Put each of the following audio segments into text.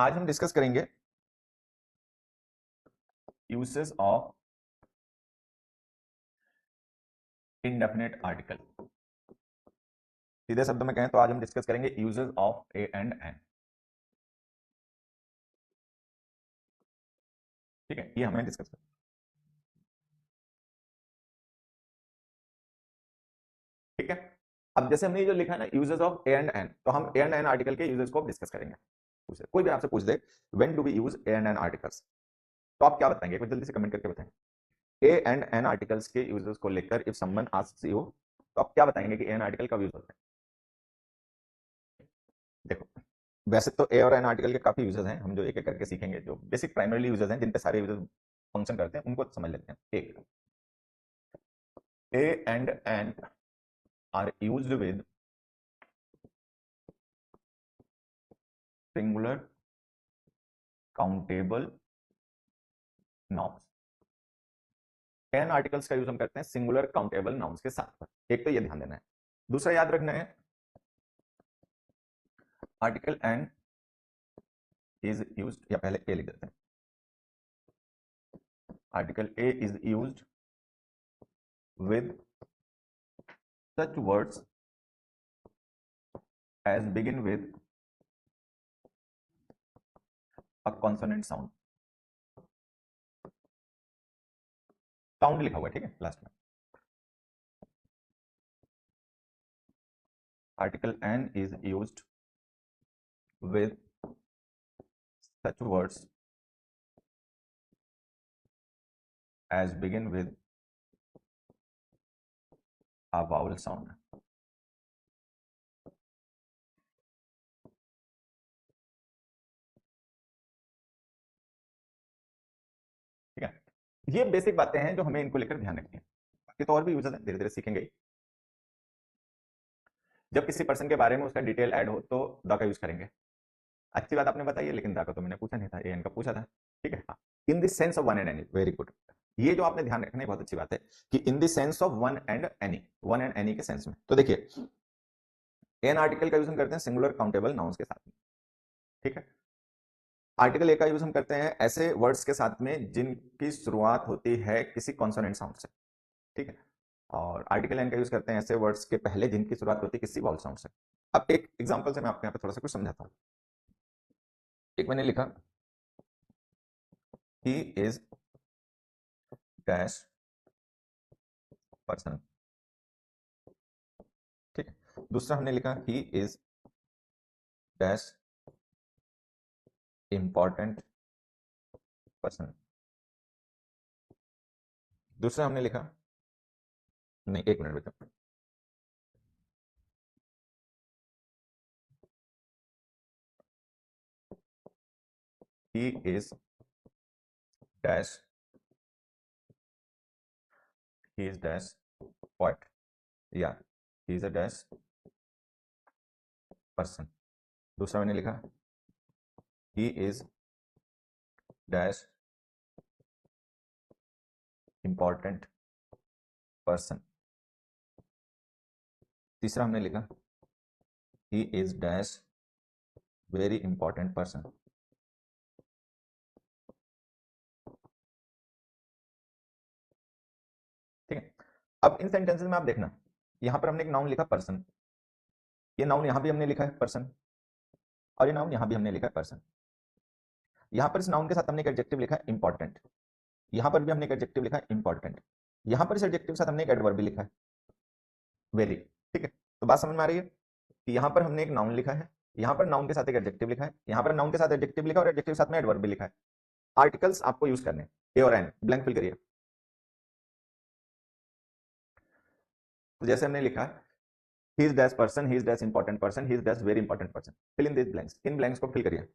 आज हम डिस्कस करेंगे यूसेस ऑफ इंडेफिनेट आर्टिकल। सीधे शब्द में कहें तो आज हम डिस्कस करेंगे uses of a and an. ठीक है, ये हमें डिस्कस करना। ठीक है, अब जैसे हमने जो लिखा है ना uses of a and an, तो हम ए एंड एन आर्टिकल के यूजेस को डिस्कस करेंगे। कोई भी आपसे पूछ दे when do we use a and an articles, तो आप क्या बताएंगे? कुछ जल्दी से कमेंट करके बताएं। ए एंड एन आर्टिकल्स के यूजेस को लेकर इफ समवन आस्क्स यू, तो आप क्या बताएंगे कि ए एन आर्टिकल कब यूज होता है? देखो, वैसे तो ए और एन आर्टिकल के काफी यूजेस हैं, हम जो एक एक करके सीखेंगे, जो बेसिक प्राइमरी यूजेस हैं जिन पे सारे यूजेस फंक्शन करते हैं उनको समझ लेते हैं। एक, a and an are used with singular countable nouns. An articles का यूज हम करते हैं सिंगुलर काउंटेबल नाउन्स के साथ। एक तो ये ध्यान देना है। दूसरा याद रखना है, आर्टिकल एन इज यूज्ड, या पहले ए लिख देते हैं, article a is used with such words as begin with a consonant sound। Sound लिखा हुआ है, ठीक है, लास्ट में। Article an is used with such words as begin with a vowel sound। ठीक है, ये बेसिक बातें हैं जो हमें इनको लेकर ध्यान रखनी है। बाकी तो और भी यूजेस हैं, धीरे धीरे सीखेंगे। जब किसी पर्सन के बारे में उसका डिटेल ऐड हो तो द का यूज करेंगे। अच्छी बात आपने बताई है, लेकिन द का तो मैंने पूछा नहीं था, ए एन का पूछा था। ठीक है, in the sense of one and any, very good. ये जो आपने ध्यान रखना है बहुत अच्छी बात है कि in the sense of one and any, one and any के सेंस में। तो देखिए, एन आर्टिकल का यूज हम करते हैं सिंगुलर काउंटेबल नाउन्स के साथ में। ठीक है, आर्टिकल ए का यूज हम करते हैं ऐसे वर्ड्स के साथ में जिनकी शुरुआत होती है किसी कॉन्सोनेंट साउंड से। ठीक है, और आर्टिकल एन का यूज करते हैं ऐसे वर्ड्स के पहले जिनकी शुरुआत होती है किसी वाउल साउंड से। अब एक एग्जांपल से मैं आपको यहाँ पे थोड़ा सा कुछ समझाता हूँ। एक मैंने लिखा ही इज डैश पर्सन। ठीक है, दूसरा हमने लिखा he is dash important person. दूसरा हमने लिखा, नहीं एक मिनट बेटा, he is dash, he is dash poet, या he is a dash person. दूसरा मैंने लिखा he is dash important person. तीसरा हमने लिखा he is dash very important person. ठीक है, अब इन सेंटेंसेस में आप देखना, यहां पर हमने एक नाउन लिखा पर्सन, ये नाउन यहां भी हमने लिखा है पर्सन, और ये नाउन यहां भी हमने लिखा है पर्सन। यहां पर इस नाउन के साथ हमने एक एडजेक्टिव लिखा है इंपॉर्टेंट, यहां पर भी हमने एक एडजेक्टिव लिखा है इंपॉर्टेंट, यहां पर इस एडजेक्टिव के साथ हमने एक एडवर्ब भी लिखा है वेरी। ठीक है, तो बात समझ में आ रही है कि यहां पर हमने एक नाउन लिखा है, यहां पर नाउन के साथ एक एडजेक्टिव लिखा है, यहां पर नाउन के साथ एडजेक्टिव लिखा है, और एडजेक्टिव के साथ में एडवर्ब भी लिखा है। आर्टिकल्स आपको यूज करने, ए और एन, ब्लैंक फिल करिए। तो जैसे हमने लिखा है he is dash person, he is dash important person, he is dash very important person, fill in these blanks, in blanks को fill करिए।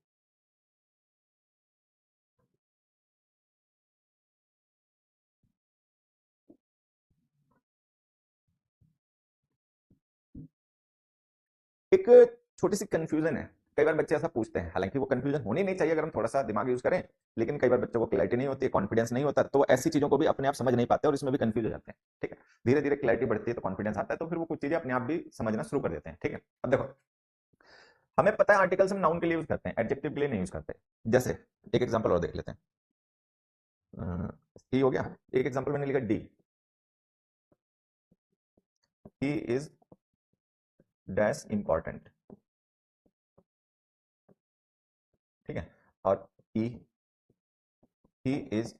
एक छोटी सी कंफ्यूजन है, कई बार बच्चे ऐसा पूछते हैं, हालांकि वो कंफ्यूजन होनी नहीं चाहिए अगर हम थोड़ा सा दिमाग यूज करें, लेकिन कई बार बच्चों को क्लैरिटी नहीं होती है, कॉन्फिडेंस नहीं होता, तो ऐसी चीजों को भी अपने आप समझ नहीं पाते और इसमें भी कंफ्यूज हो जाते हैं। ठीक है, धीरे धीरे क्लैरिटी बढ़ती है तो कॉन्फिडेंस आता है, तो फिर वो कुछ चीजें अपने आप भी समझना शुरू कर देते हैं। ठीक है, अब देखो, हमें पता है आर्टिकल्स हम नाउन के लिए यूज करते हैं, एडजेक्टिव के लिए नहीं यूज करते। जैसे एक एग्जांपल और देख लेते हैं। ही हो गया, एक एग्जांपल मैंने लिखा D, he is dash important, ठीक है, और ही इज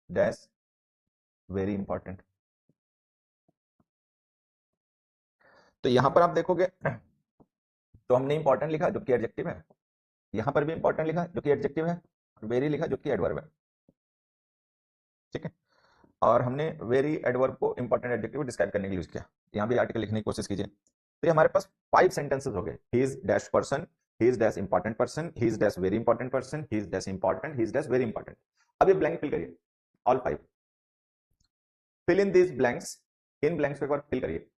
डैश वेरी इंपॉर्टेंट। तो यहां पर आप देखोगे तो हमने इंपॉर्टेंट लिखा जो कि एडजेक्टिव है, यहां पर भी इंपॉर्टेंट लिखा जो कि एडजेक्टिव है, और वेरी लिखा जो कि एडवर्ब है, ठीक है। और हमने वेरी एडवर्ब को इंपॉर्टेंट एडजेक्टिव डिस्क्राइब करने के लिए यूज किया। यहां भी आर्टिकल लिखने की कोशिश कीजिए। तो ये हमारे पास 5 सेंटेंसेस हो गए। He is dash person, he is dash important person, he is dash very important person, he is dash important, he is dash very important. अब ये ब्लैंक फिल करिए, all 5, fill in this blanks, इन blanks को एक बार fill करिए।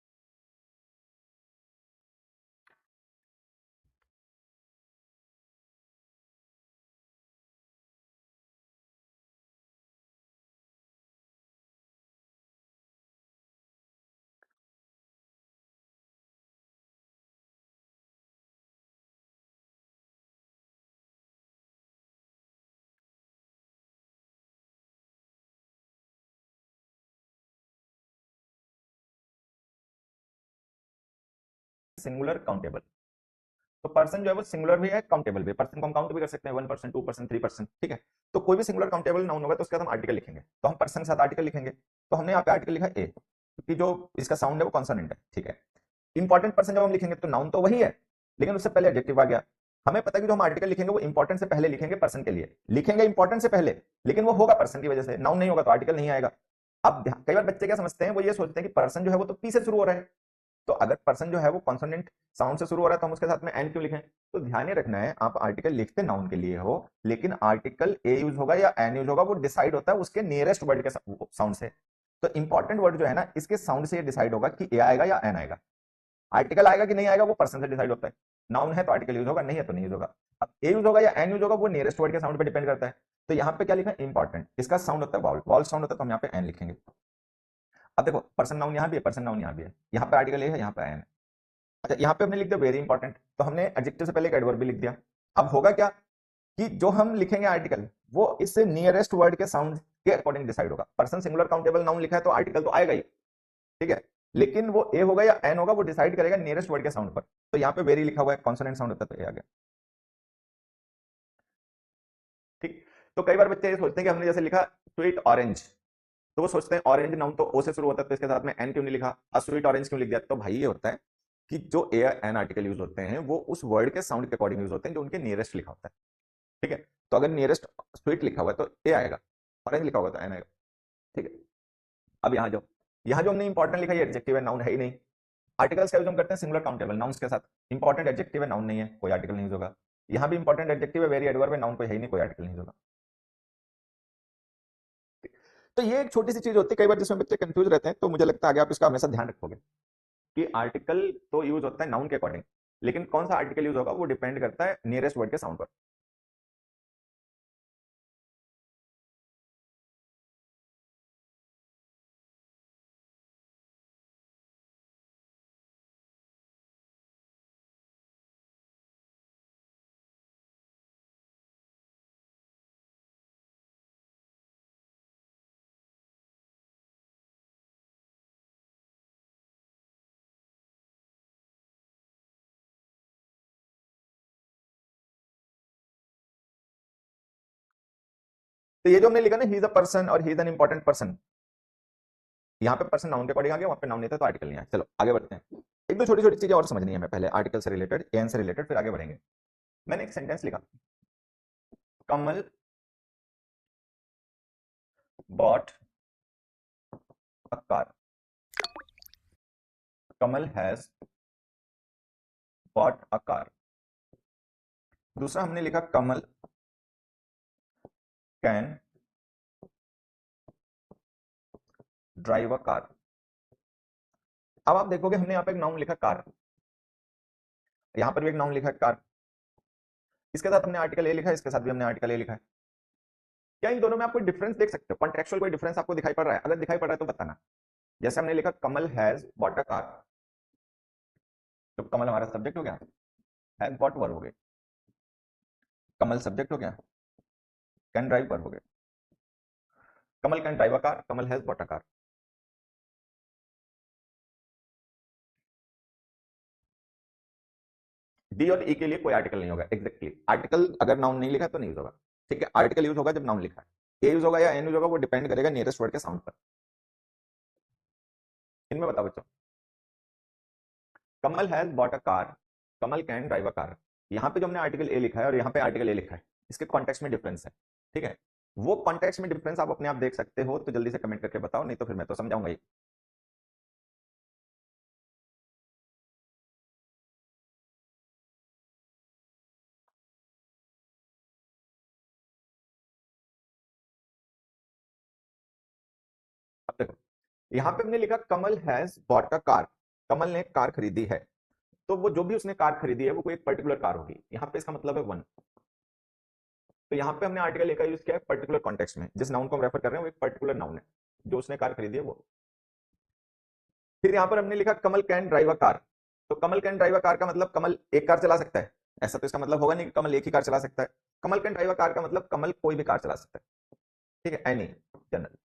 Singular countable, तो person जो है वो सिंगुलर भी है, काउंटेबल भी है। पर्सन को हम काउंट भी कर सकते हैं, 1%, 2%, 3%, ठीक है। तो कोई भी सिंगुलर काउंटेबल नाउन होगा तो उसके बाद हम आर्टिकल लिखेंगे, तो हम पर्सन के साथ आर्टिकल लिखेंगे। तो हमने यहाँ पे आर्टिकल लिखा ए, क्योंकि जो इसका साउंड है वो कॉन्सोनेंट है, ठीक है। इंपॉर्टेंट पर्सन जब हम लिखेंगे तो नाउन तो वही है, लेकिन उससे पहले एडजेक्टिव आ गया। हमें पता है कि जो हम आर्टिकल लिखेंगे वो इंपॉर्टेंट से पहले लिखेंगे, पर्सन के लिए लिखेंगे इंपॉर्टेंट से पहले, लेकिन वो होगा पर्सन की वजह से, नाउन नहीं होगा तो आर्टिकल नहीं आएगा। अब कई बार बच्चे क्या समझते हैं, वो ये सोचते हैं कि पर्सन जो है वो तो पी से शुरू हो रहा है, तो अगर पर्सन जो है वो कॉन्सोनेंट साउंड से शुरू हो रहा है तो हम उसके साथ में एन क्यों लिखें। तो ध्यान ये रखना है, आप आर्टिकल लिखते नाउन के लिए हो, लेकिन आर्टिकल ए यूज होगा या एन यूज होगा वो डिसाइड होता है उसके नियरेस्ट वर्ड के साउंड से। तो इंपॉर्टेंट वर्ड जो है ना, इसके साउंड से ये डिसाइड होगा कि ए आएगा या एन आएगा। आर्टिकल आएगा कि नहीं आएगा वो पर्सन से डिसाइड होता है। नाउन है तो आर्टिकल यूज होगा, नहीं है तो नहीं यूज होगा। अब ए यूज होगा या एन यूज होगा वो नियरेस्ट वर्ड के साउंड पे डिपेंड करता है। तो यहाँ पे क्या लिखा है, इंपॉर्टेंट, इसका साउंड होता है वॉल, वॉल साउंड होता है तो हम यहाँ पे एन लिखेंगे। अब देखो पर्सन नाउन यहाँ भी है, पर्सन नाउन यहाँ भी है, यहाँ पे आर्टिकल ए है, यहाँ पे एन है। अच्छा यहाँ पे हमने लिख दिया वेरी इंपॉर्टेंट, तो हमने एडजेक्टिव से पहले एक एडवर्ब भी लिख दिया। अब होगा क्या कि जो हम लिखेंगे आर्टिकल वो इससे नियरेस्ट वर्ड के साउंड के अकॉर्डिंग डिसाइड होगा। पर्सन सिंगुलर काउंटेबल नाउन लिखा है तो आर्टिकल तो आएगा ही, ठीक है, लेकिन वो ए होगा या एन होगा वो डिसाइड करेगा नियरेस्ट वर्ड के साउंड पर। तो यहाँ पे वेरी लिखा हुआ है, कॉन्सोनेंट साउंड होता है तो ए आ गया, ठीक। तो कई बार बच्चे ये सोचते हैं कि हमने जैसे लिखा स्वीट ऑरेंज, तो वो सोचते हैं ऑरेंज नाउन तो ओ से शुरू होता है तो इसके साथ में एन क्यों नहीं लिखा, स्वीट ऑरेंज क्यों लिख दिया। तो भाई ये होता है कि जो ए एन आर्टिकल यूज होते हैं वो उस वर्ड के साउंड के अकॉर्डिंग यूज होते हैं जो उनके नियरेस्ट लिखा होता है, ठीक है। तो अगर नियरेस्ट स्वीट लिखा हुआ है तो ए आएगा, ऑरेंज लिखा हुआ तो एन आएगा, ठीक है। अब यहाँ जो हमने इंपॉर्टेंट लिखा है एडजेक्टिव है, नाउन है ही नहीं। आर्टिकल्स का यूज हम करते हैं सिंगुलर काउंटेबल नाउन्स के साथ। इंपॉर्टेंट एडजेक्टिव है, नाउन नहीं है, कोई आर्टिकल नहीं होगा। यहाँ भी इंपॉर्टेंट एडजेक्टिव है, वेरी एडवर्ब है, नाउन कोई है ही नहीं, कोई आर्टिकल नहीं होगा। तो ये एक छोटी सी चीज होती है कई बार जिसमें बच्चे कंफ्यूज रहते हैं, तो मुझे लगता है आगे आप इसका हमेशा ध्यान रखोगे कि आर्टिकल तो यूज होता है नाउन के अकॉर्डिंग, लेकिन कौन सा आर्टिकल यूज होगा वो डिपेंड करता है नियरेस्ट वर्ड के साउंड पर। तो ये जो हमने लिखा ना, ही इज अ पर्सन और he is an important person, यहाँ पे पर्सन नाउन के अकॉर्डिंग आ गया, वहां पे नाउन नहीं था तो आर्टिकल नहीं आया। चलो आगे बढ़ते हैं, एक दो छोटी छोटी चीजें और समझनी है हमें पहले आर्टिकल से रिलेटेड, एन से रिलेटेड, फिर आगे बढ़ेंगे। मैंने एक सेंटेंस लिखा, Kamal bought a car, Kamal has bought a car. दूसरा हमने लिखा Kamal can drive a car. अब आप देखोगे हमने यहाँ पे एक नाउन लिखा कार, यहाँ पर भी एक नाउन लिखा कार, इसके साथ हमने आर्टिकल ए लिखा है, इसके साथ भी हमने आर्टिकल ए लिखा है। क्या इन दोनों में आप कोई डिफरेंस देख सकते हो, कॉन्टेक्चुअल कोई डिफरेंस आपको दिखाई पड़ रहा है? अगर दिखाई पड़ रहा है तो बताना। जैसे हमने लिखा कमल हैज बॉट अ कार, तो कमल हमारा सब्जेक्ट हो गया, हैज बॉट वर्ब हो गए, कमल सब्जेक्ट हो गया, कैन ड्राइव वर्ब हो गए, Kamal can drive a car, Kamal has bought a car. D और ई के लिए कोई आर्टिकल नहीं होगा, एग्जैक्टली आर्टिकल अगर नाउन नहीं लिखा तो नहीं यूज होगा, ठीक है। आर्टिकल यूज होगा जब नाउन लिखा है, ए यूज होगा या एन यूज होगा, वो डिपेंड करेगा नियरेस्ट वर्ड के साउंड पर। इनमें बताओ बच्चों, Kamal has bought a car, Kamal can drive a car. यहाँ पे जो हमने आर्टिकल ए लिखा है और यहाँ पे आर्टिकल ए लिखा है, इसके कॉन्टेक्स्ट में डिफरेंस है, ठीक है। वो कॉन्टेक्स्ट में डिफरेंस आप अपने आप देख सकते हो, तो जल्दी से कमेंट करके बताओ, नहीं तो फिर मैं तो समझाऊंगा ही। अब देखो, यहाँ पे हमने लिखा कमल हैज बॉट अ कार, कमल ने कार खरीदी है, तो वो जो भी उसने कार खरीदी है वो कोई एक पर्टिकुलर कार होगी, यहाँ पे इसका मतलब है वन। तो यहाँ पे हमने आर्टिकल ए का यूज किया है पर्टिकुलर कॉन्टेक्स्ट में, जिस नाउन को हम रेफर कर रहे हैं वो एक पर्टिकुलर नाउन है, जो उसने कार खरीदी है वो। फिर यहाँ पर हमने लिखा Kamal can drive a car, तो कमल कैन ड्राइव अ कार का मतलब कमल एक कार चला सकता है, ऐसा तो इसका मतलब होगा नहीं कि कमल एक ही कार चला सकता है। Kamal can drive a car का मतलब कमल कोई भी कार चला सकता है, ठीक है, एनी जनरल।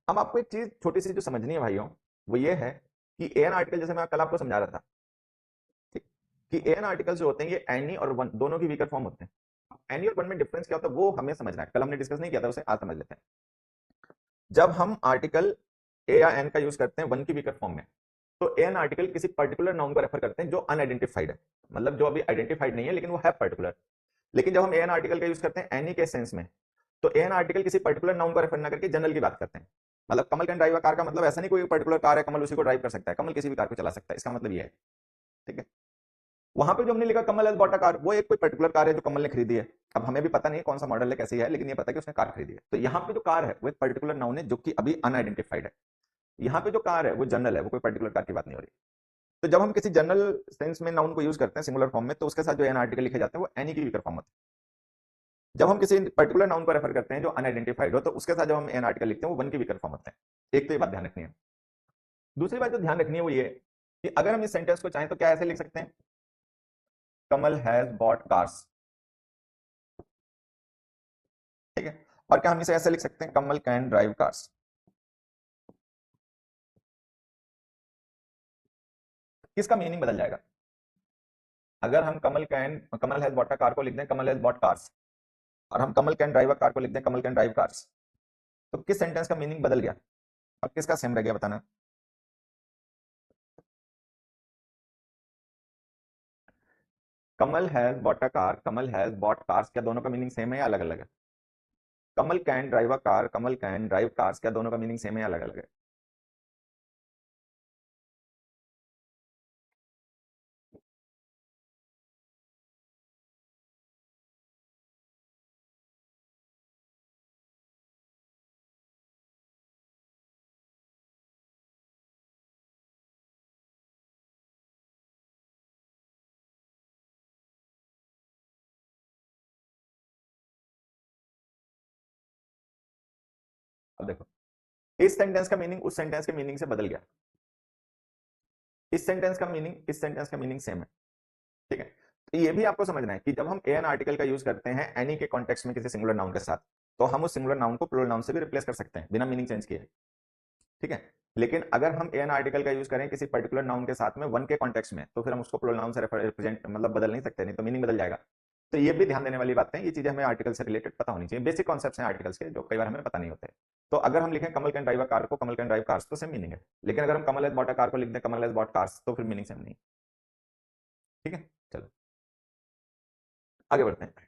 अब आपको एक चीज छोटी सी जो समझनी है भाइयों, वो ये है कि एन आर्टिकल, जैसे मैं कल आपको समझा रहा था, ठीक, कि एन आर्टिकल जो होते हैं ये एनी और वन दोनों की वीकर फॉर्म होते हैं। एनी और वन में डिफरेंस क्या होता है वो हमें समझना है, कल हमने डिस्कस नहीं किया था उसे, आज समझ लेते हैं। जब हम आर्टिकल ए या एन का यूज करते हैं वन की वीकर फॉर्म में, तो एन आर्टिकल किसी पर्टिकुलर नाउन को रेफर करते हैं जो अनआइडेंटिफाइड है, मतलब जो अभी आइडेंटिफाइड नहीं है लेकिन वो है पर्टिकुलर। लेकिन जब हम एन आर्टिकल का यूज करते हैं एनी के सेंस में, तो एन आर्टिकल किसी पर्टिकुलर नाउन को रेफर ना करके जनरल की बात करते हैं। मतलब कमल कैन ड्राइव अ कार का मतलब ऐसा नहीं कोई पर्टिकुलर कार है कमल उसी को ड्राइव कर सकता है, कमल किसी भी कार को चला सकता है, इसका मतलब ये है, ठीक है। वहां पे जो हमने लिखा कमल हैज बॉट अ कार, वो एक कोई पर्टिकुलर कार है जो कमल ने खरीदी है। अब हमें भी पता नहीं कौन सा मॉडल है कैसी है, लेकिन ये पता है कि उसने कार खरीदी है। तो यहाँ पे जो कार है वो एक पर्टिकुलर नाउन है जो कि अभी अनआइडेंटिफाइड है। यहाँ पे जो कार है वो जनरल है, वो कोई पर्टिकुलर कार की बात नहीं हो रही। तो जब हम किसी जनरल सेंस में नाउन को यूज करते हैं सिंगुलर फॉर्म में, तो उसके साथ जो एन आर्टिकल लिखे जाते हैं वो एनी की वीकर फॉर्म होते हैं। जब हम किसी पर्टिकुलर नाउन को रेफर करते हैं जो अनआइडेंटिफाइड हो, तो उसके साथ जब हम एन आर्टिकल लिखते हैं वो वन की वीकर फॉर्म होते हैं। एक तो ये बात ध्यान रखनी है। दूसरी बात जो ध्यान रखनी है वो ये कि अगर हम इस सेंटेंस को चाहें तो क्या ऐसे लिख सकते हैं, कमल हैज बॉट कार्स, ठीक है। और क्या हम इसे ऐसे लिख सकते हैं, कमल कैन ड्राइव कार्स। किसका मीनिंग बदल जाएगा अगर हम कमल हैज बॉट अ कार को लिख दें कमल हैज बॉट कार्स, और हम कमल कैन ड्राइव अ कार को लिख दें कमल कैन ड्राइव कार्स, तो किस सेंटेंस का मीनिंग बदल गया और किसका सेम रह गया, बताना। Kamal has bought a car, Kamal has bought cars, क्या दोनों का मीनिंग सेम है या अलग अलग है। Kamal can drive a car, Kamal can drive cars, क्या दोनों का मीनिंग सेम है या अलग अलग है। अब देखो, इस सेंटेंस का मीनिंग उस सेंटेंस के मीनिंग से बदल गया, इस सेंटेंस का मीनिंग इस सेंटेंस का मीनिंग सेम है, ठीक है। तो ये भी आपको समझना है कि जब हम एन आर्टिकल का यूज करते हैं एनी के कॉन्टेक्स्ट में किसी सिंगुलर नाउन के साथ, तो हम उस सिंगुलर नाउन को प्लूरल नाउन से भी रिप्लेस कर सकते हैं बिना मीनिंग चेंज किए, ठीक है। लेकिन अगर हम एन आर्टिकल का यूज करें किसी पर्टिकुलर नाउन के साथ में वन के कॉन्टेक्स्ट में, तो फिर हम उसको प्लूरल नाउन से रिप्रेजेंट मतलब बदल नहीं सकते, नहीं तो मीनिंग बदल जाएगा। तो ये भी ध्यान देने वाली बातें हैं, ये चीजें हमें आर्टिकल से रिलेटेड पता होनी चाहिए, बेसिक कॉन्सेप्ट्स हैं आर्टिकल्स के जो कई बार हमें पता नहीं होते। तो अगर हम लिखें कमल कैन ड्राइव अ कार को कमल कैन ड्राइव कार्स, तो सेम मीनिंग है। लेकिन अगर हम कमल हैज बॉट अ कार को लिख दें कमल हैज बॉट कार्स, तो फिर मीनिंग सेम नहीं, ठीक है। चलो आगे बढ़ते हैं,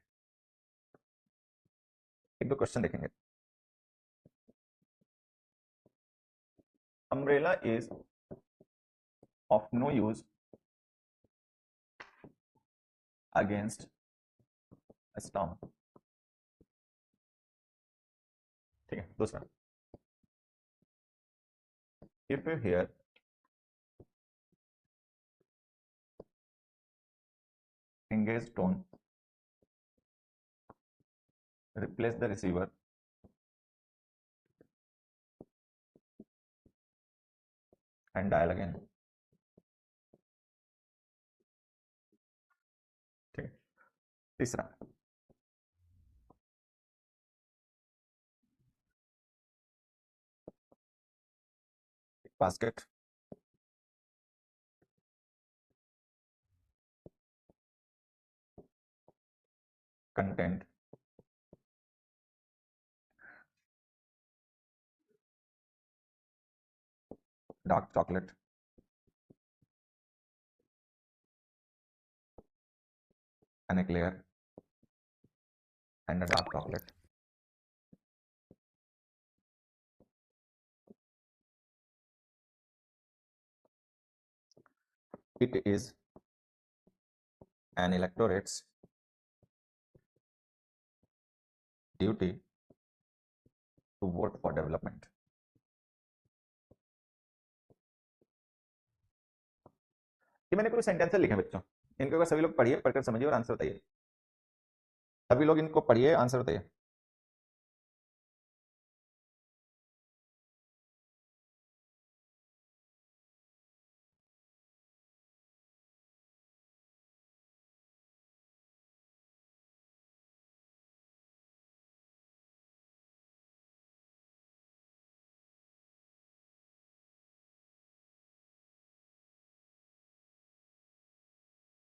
एक दो क्वेश्चन देखेंगे। Umbrella is of no use against storm, ठीक है। दूसरा, if you hear engaged tone, replace the receiver and dial again। तीसरा, basket content dark chocolate an eclair and a dark chocolate. It is an electorate's duty to vote for development. ये मैंने कुछ sentences लिखे बच्चों, इनको अगर सभी लोग पढ़िए, पढ़कर समझिए और आंसर बताइए। सभी लोग इनको पढ़िए, आंसर बताइए।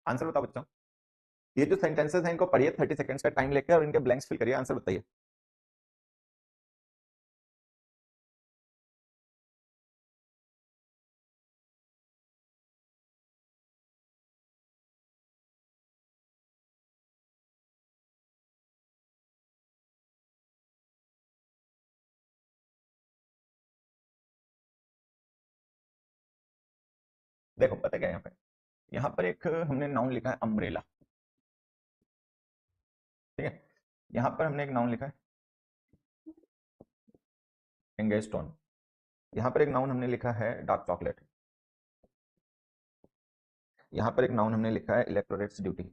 आंसर बताओ बच्चों। ये जो सेंटेंसेस हैं इनको पढ़िए 30 सेकंड्स का टाइम लेकर और इनके ब्लैंक्स फिल करिए, आंसर बताइए। देखो पता क्या है, यहाँ पर एक हमने नाउन लिखा है अम्ब्रेला, ठीक है। यहाँ पर हमने एक नाउन लिखा है एंगेस्टोन, यहाँ पर एक नाउन हमने लिखा है डार्क चॉकलेट, यहाँ पर एक नाउन हमने लिखा है इलेक्टोरेट्स ड्यूटी,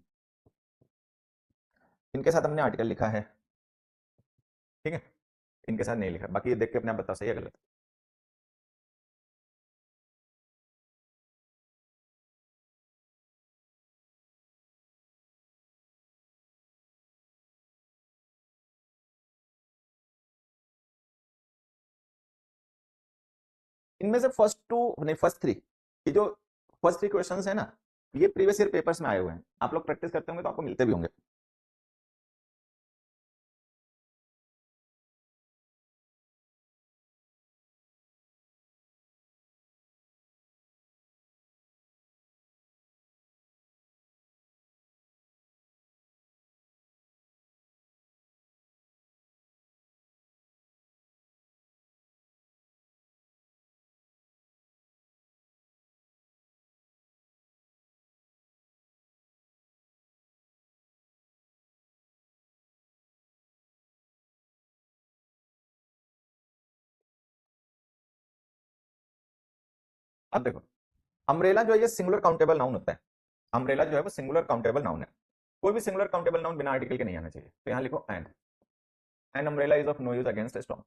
इनके साथ हमने आर्टिकल लिखा है, ठीक है। इनके साथ नहीं लिखा, बाकी ये देख के अपने आप बता सही है गलत। इनमें से फर्स्ट टू नहीं फर्स्ट थ्री, ये जो फर्स्ट थ्री क्वेश्चंस है ना, ये प्रीवियस ईयर पेपर्स में आए हुए हैं, आप लोग प्रैक्टिस करते होंगे तो आपको मिलते भी होंगे। अब देखो, अम्ब्रेला जो है ये सिंगुलर काउंटेबल नाउन होता है, अम्ब्रेला जो है वो सिंगुलर काउंटेबल नाउन है, कोई भी सिंगुलर काउंटेबल नाउन बिना आर्टिकल के नहीं आना चाहिए, तो यहाँ लिखो an umbrella is of no use against storm,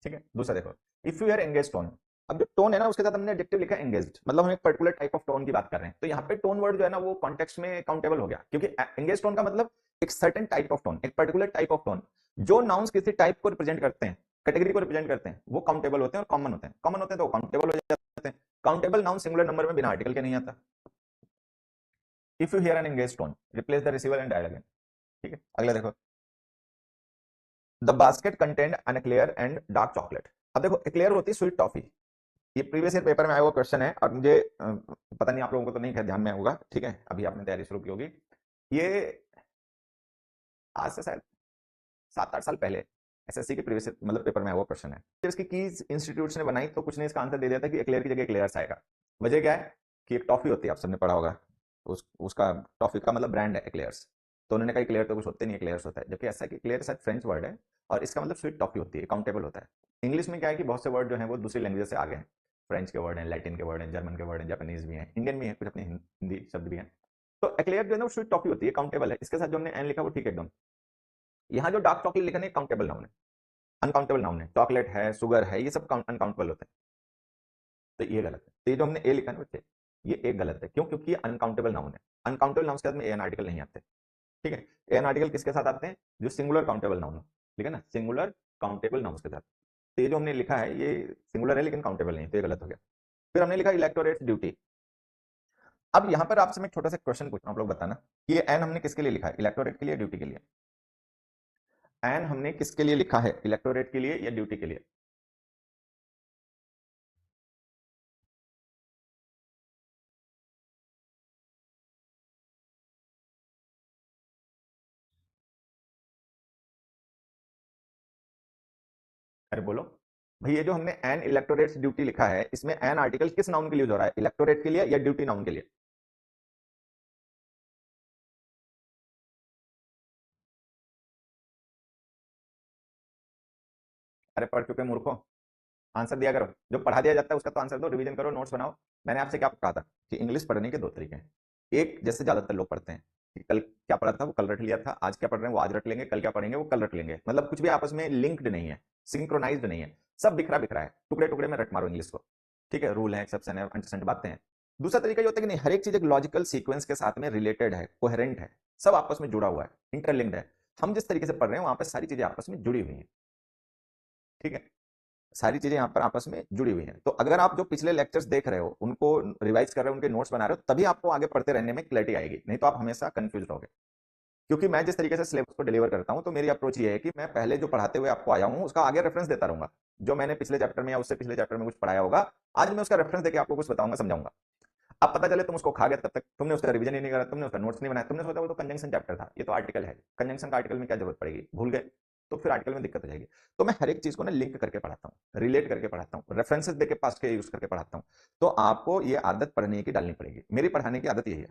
ठीक है। दूसरा देखो, if you are engage tone, अब जो टोन है ना उसके साथ हमने एडजेक्टिव लिखा है एंगेज्ड, मतलब हम एक पर्टिकुलर टाइप ऑफ टोन की बात कर रहे हैं, तो यहाँ पे टोन वर्ड जो है ना वो कॉन्टेक्स्ट में काउंटेबल हो गया, क्योंकि एंगेज टोन का मतलब एक सर्टेन टाइप ऑफ टोन, एक पर्टिकुलर टाइप ऑफ टोन, जो नाउंस किसी टाइप को रिप्रेजेंट करते हैं, कैटेगरी को रिप्रेजेंट करते हैं, वो काउंटेबल होते हैं और कॉमन होते हैं, कॉमन होते हैं तो काउंटेबल हो जाते हैं। काउंटेबल नाउन सिंगुलर नंबर में बिना आर्टिकल के नहीं आता। If you hear an engage tone replace the receiver and dial again, ठीक है। अगला देखो, the basket content an eclair and dark chocolate. अब देखो एक्लेयर होती है स्वीट टॉफी, ये प्रीवियस ईयर पेपर में आया हुआ क्वेश्चन है, और मुझे पता नहीं आप लोगों को तो नहीं ध्यान में होगा, ठीक है, अभी आपने तैयारी शुरू की होगी। ये आज से शायद 7-8 साल पहले एसएससी के प्रीवियस मतलब पेपर में आया हुआ क्वेश्चन है। जब इसकी कीज इंस्टीट्यूट्स ने बनाई तो कुछ ने इसका आंसर दे दिया था कि एक्लेयर की जगह एक्लेयर्स आएगा। वजह क्या है कि एक टॉफी होती है, आप सबने पढ़ा होगा, उसका टॉफी का मतलब ब्रांड है एक्लेयर्स, तो उन्होंने कहा एक्लेयर तो कुछ होते नहीं, एक्लेयर्स होता है, जबकि ऐसा है कि एक्लेयर शायद फ्रेंच वर्ड है और इसका मतलब स्वीट टॉफी होती है, काउंटेबल होता है। इंग्लिश में क्या है कि बहुत से वर्ड जो है वो दूसरी लैंग्वेज से आ गए हैं, फ्रेंच के वर्ड हैं, लैटिन के वर्ड हैं, जर्मन के वर्ड हैं, जापानीज भी हैं, इंडियन भी हैं, कुछ अपने हिंदी शब्द भी हैं। तो एक्लेयर जो है ना वो स्वीट टॉफी होती है, काउंटेबल है, इसके साथ जो हमने एन लिखा वो ठीक है एकदम। यहाँ जो डार्क चॉकलेट लिखा है काउंटेबल नाउन है, अनकाउंटेबल नाउन है, चॉकलेट है, शुगर है, ये सब अनकाउंटेबल होते हैं, तो ये गलत है। तो ये जो हमने ए लिखा है ना बच्चे, ये एक गलत है, क्यों? क्योंकि ये अनकाउंटेबल नाउन है, अनकाउंटेबल नाउन के साथ में ए एन आर्टिकल नहीं आते। ठीक है, एन आर्टिकल किसके साथ आते हैं? जो सिंगुलर काउंटेबल नाउन हो, ठीक है ना, सिंगुलर काउंटेबल नाउन के साथ। तो ये जो हमने लिखा है ये सिंगुलर है लेकिन काउंटेबल नहीं, तो ये गलत हो गया। फिर हमने लिखा इलेक्टोरेट ड्यूटी। अब यहां पर आपसे मैं छोटा सा क्वेश्चन पूछ रहा हूं, आप लोग बताना कि ये एन हमने किसके लिए लिखा है, इलेक्टोरेट के लिए, ड्यूटी के लिए? एन हमने किसके लिए लिखा है, इलेक्टोरेट के लिए या ड्यूटी के लिए? अरे बोलो भाई, ये जो हमने एन इलेक्टोरेट ड्यूटी लिखा है, इसमें एन आर्टिकल किस नाउन के लिए यूज हो रहा है, इलेक्टोरेट के लिए या ड्यूटी नाउन के लिए? अरे पढ़ चुके मूर्खों, आंसर दिया करो, जो पढ़ा दिया जाता है उसका तो आंसर दो, रिवीजन करो, नोट्स बनाओ। मैंने आपसे क्या कहा था कि इंग्लिश पढ़ने के दो तरीके हैं। एक, जैसे ज्यादातर लोग पढ़ते हैं कि कल क्या पढ़ा था वो कल रट लिया था, आज क्या पढ़ रहे हैं वो आज रट लेंगे, कल क्या पढ़ेंगे वो कल रट लेंगे, मतलब कुछ भी आपस में लिंक्ड नहीं है, सिंक्रोनाइज्ड नहीं है, सब बिखरा बिखरा है, टुकड़े टुकड़े में रट मारो इंग्लिश को। ठीक है, रूल है, एक्सेप्शन है, अंडरस्टैंड बातें हैं। दूसरा तरीका ये होता है कि नहीं, हर एक चीज एक लॉजिकल सीक्वेंस के साथ में रिलेटेड है, कोहेरेंट है, सब आपस में जुड़ा हुआ है, इंटरलिंक्ड है। हम जिस तरीके से पढ़ रहे हैं वहां पर सारी चीजें आपस में जुड़ी हुई हैं। ठीक है, सारी चीजें यहाँ पर आपस में जुड़ी हुई हैं। तो अगर आप जो पिछले लेक्चर्स देख रहे हो उनको रिवाइज कर रहे हो, उनके नोट्स बना रहे हो, तभी आपको आगे पढ़ते रहने में क्लैरिटी आएगी, नहीं तो आप हमेशा कंफ्यूज रहोगे। क्योंकि मैं जिस तरीके से सिलेबस को डिलीवर करता हूं, तो मेरी अप्रोच ये है कि मैं पहले जो पढ़ाते हुए आपको आया हूं उसका आगे रेफरेंस देता रहूंगा। जो मैंने पिछले चैप्टर में या उससे पिछले चैप्टर में कुछ पढ़ाया होगा, आज मैं उसका रेफरेंस देकर आपको कुछ बताऊंगा, समझाऊंगा। अब पता चले तुम उसको खा गए, तब तक तुमने उसका रिवीजन ही नहीं करा, तुमने उसका नोट्स नहीं बनाया, तुमने सोचा वो तो कंजंक्शन चैप्टर था, ये तो आर्टिकल है, कंजंक्शन का आर्टिकल में क्या जरूरत पड़ेगी, भूल गए, तो फिर आर्टिकल में दिक्कत हो जाएगी। तो मैं हर एक चीज को ना लिंक करके पढ़ाता हूँ, रिलेट करके पढ़ाता हूँ, रेफरेंसेस देके पास्ट के यूज करके पढ़ाता हूँ। तो आपको ये आदत पढ़ने की डालनी पड़ेगी, मेरी पढ़ाने की आदत यही है।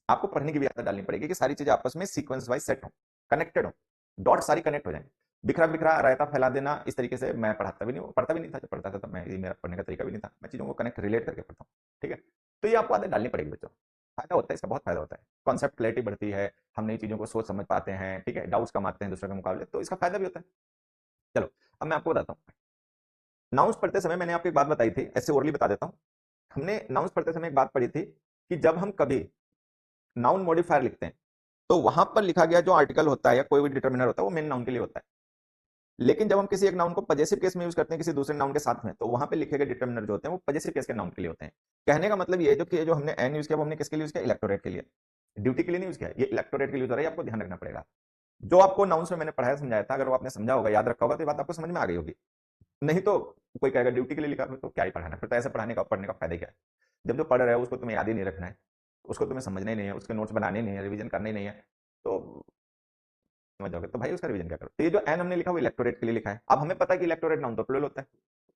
आपको पढ़ने की भी आदत डालनी पड़ेगी कि सारी चीजें आपस में सीक्वेंस वाइज सेट हो, कनेक्टेड हो, डॉट सारी कनेक्ट हो जाए। बिखरा बिखरा रायता फैला देना, इस तरीके से मैं पढ़ाता भी नहीं, पढ़ता भी नहीं था, जब पढ़ता था तब मैं, ये मेरा पढ़ने का तरीका भी नहीं था, मैं चीजों को कनेक्ट रिलेट करके पढ़ता हूँ। ठीक है, तो ये आपको आदत डालनी पड़ेगी बच्चों, फायदा होता है इसका, बहुत फायदा होता है, कॉन्सेप्ट क्लैरिटी बढ़ती है, हम नई चीजों को सोच समझ पाते हैं, ठीक है, डाउट्स कम आते हैं दूसरे के मुकाबले, तो इसका फायदा भी होता है। चलो, अब मैं आपको बताता हूँ। नाउन्स पढ़ते समय मैंने आपको एक बात बताई थी, ऐसे ओरली बता देता हूँ। हमने नाउन्स पढ़ते समय एक बात पढ़ी थी कि जब हम कभी नाउन मॉडिफायर लिखते हैं, तो वहां पर लिखा गया जो आर्टिकल होता है या कोई भी डिटर्मिनर होता है वो मेन नाउन के लिए होता है। लेकिन जब हम किसी एक नाउन को पजेसिव केस में यूज करते हैं किसी दूसरे नाउन के साथ में, तो वहां पे लिखे गए डिटर्मिनर जो होते हैं वो पजेसिव केस के नाउन के लिए होते हैं। कहने का मतलब ये है जो कि जो हमने एन यूज किया वो हमने किसके लिए यूज किया, इलेक्टोरेट के लिए, ड्यूटी के लिए नहीं यूज किया, ये इलेक्टोरेट के लिए यूज हो रहा है, आपको ध्यान रखना पड़ेगा। जो आपको नाउन्स में मैंने पढ़ाया समझाया था, अगर वो आपने समझा होगा, याद रखा होगा, तो ये बात आपको समझ में आ गई होगी। नहीं तो कोई कहेगा ड्यूटी के लिए लिखा तो क्या ही पढ़ाना, फिर तो ऐसे पढ़ाने का पढ़ने का फायदा क्या है, जब जो पढ़ रहे हो उसको तुम्हें याद ही नहीं रखना है, उसको तुम्हें समझना ही नहीं है, उसके नोट्स बनाने नहीं है, रिवीजन करने ही नहीं है, तो समझ जाओगे, तो भाई उसका रिवीजन क्या करो। तो ये जो एन हमने लिखा वो इलेक्टोरेट के लिए लिखा है। अब हमें पता है कि इलेक्टोरेट नाउन तो प्लूरल होता है,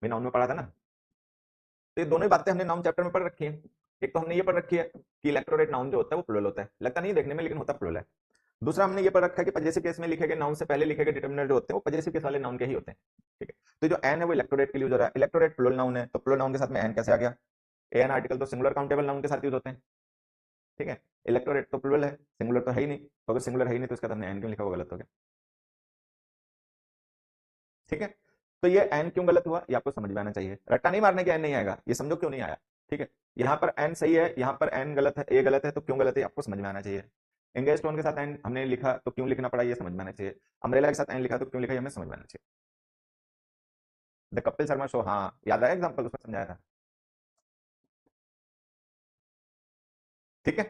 मैं नाउन में पढ़ा था ना। तो ये दोनों ही बातें हमने नाउन चैप्टर में पढ़ रखी है। एक तो हमने ये पढ़ रखी है कि इलेक्टोरेट नाउन जो होता है वो प्लूरल होता है, लगता नहीं देखने में लेकिन होता प्लूरल है। दूसरा हमने ये पढ़ रखा है कि पजेसिव केस में लिखे गए नाउन से पहले लिखे गए डिटर्मिनर जो होते हैं वो पजेसिव केस वाले नाउन के ही होते हैं। ठीक है, तो जो एन है वो इलेक्टोरेट के लिए यूज हो रहा है, इलेक्टोरेट प्लूरल नाउन है, तो प्लूरल नाउन के साथ में एन कैसे आ गया, एन आर्टिकल तो सिंगुलर काउंटेबल नाउन के साथ यूज होते हैं। ठीक है, इलेक्टोरेट तो प्लूरल है, सिंगुलर तो है ही नहीं, तो अगर सिंगुलर है ही नहीं तो इसका हमने एन क्यों लिखा, वो गलत हो गया। ठीक है, तो ये एन क्यों गलत हुआ ये आपको समझ में आना चाहिए, रट्टा नहीं मारने के एन नहीं आएगा, ये समझो क्यों नहीं आया। ठीक है, यहाँ पर एन सही है, यहाँ पर एन गलत है, ए गलत है, तो क्यों गलत है आपको समझ में आना चाहिए। एंगेज टोन के साथ एन हमने लिखा तो क्यों लिखना पड़ा ये समझ में आना चाहिए। अम्ब्रेला के साथ एन लिखा तो क्यों लिखा ये हमें समझ में आना चाहिए। द कपिल शर्मा शो, हाँ याद आया एग्जाम्पल उसमें समझाया था। ठीक है।